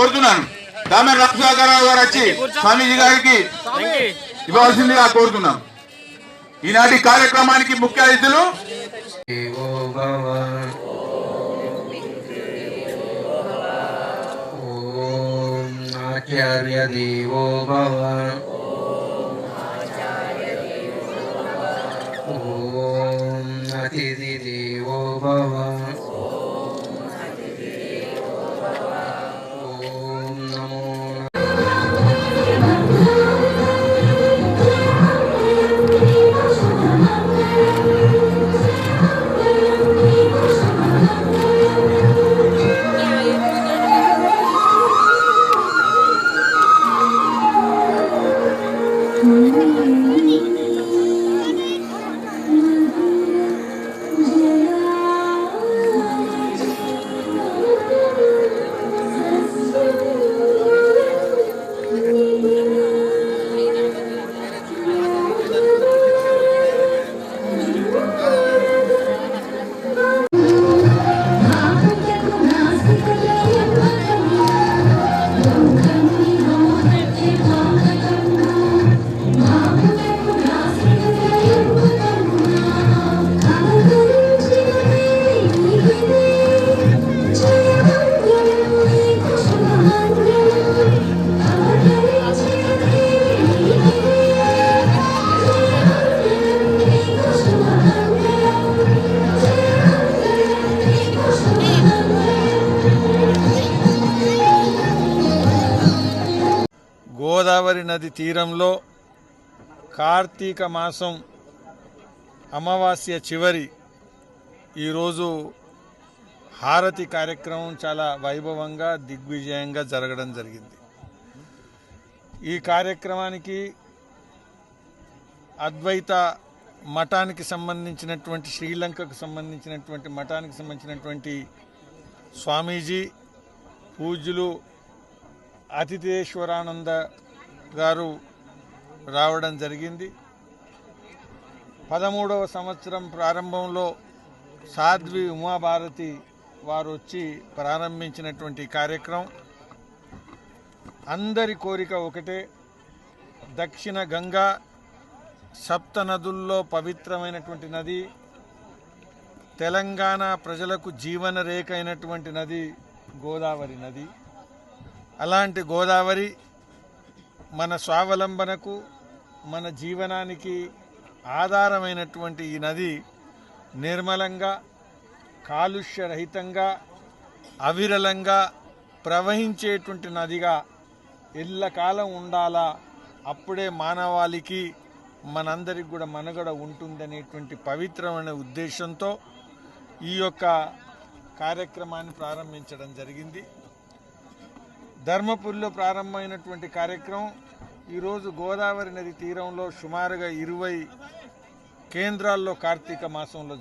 కోరుతున్నాను. దామెర రామసుధాకరరావు గారు వచ్చి స్వామీజీ గారికి ఇవ్వాల్సిందిగా కోరుతున్నాం. ఈనాటి కార్యక్రమానికి ముఖ్య అతిథులు ఆచార్య దేవో భవ, ఓం అతిథి దేవో భవ, ఓం నమో గోదావరి నది తీరంలో కార్తీక మాసం అమావాస్య చివరి ఈరోజు హారతి కార్యక్రమం చాలా వైభవంగా దిగ్విజయంగా జరగడం జరిగింది. ఈ కార్యక్రమానికి అద్వైత మఠానికి సంబంధించినటువంటి శ్రీలంకకు సంబంధించినటువంటి మఠానికి సంబంధించినటువంటి స్వామీజీ పూజ్యులు అతిథేశ్వరానంద గారు రావడం జరిగింది. 13వ సంవత్సరం ప్రారంభంలో సాధ్వి ఉమాభారతి వారు వచ్చి ప్రారంభించినటువంటి కార్యక్రమం. అందరి కోరిక ఒకటే, దక్షిణ గంగా సప్త నదుల్లో పవిత్రమైనటువంటి నది, తెలంగాణ ప్రజలకు జీవన రేఖ అయినటువంటి నది గోదావరి నది. అలాంటి గోదావరి మన స్వావలంబనకు మన జీవనానికి ఆధారమైనటువంటి ఈ నది నిర్మలంగా కాలుష్యరహితంగా అవిరలంగా ప్రవహించేటువంటి నదిగా ఎల్లకాలం ఉండాలా, అప్పుడే మానవాళికి మనందరికి కూడా మనుగడ ఉంటుందనేటువంటి పవిత్రమైన ఉద్దేశంతో ఈ యొక్క కార్యక్రమాన్ని ప్రారంభించడం జరిగింది. ధర్మపురిలో ప్రారంభమైనటువంటి కార్యక్రమం ఈరోజు గోదావరి నది తీరంలో సుమారుగా 20 కేంద్రాల్లో కార్తీక మాసంలో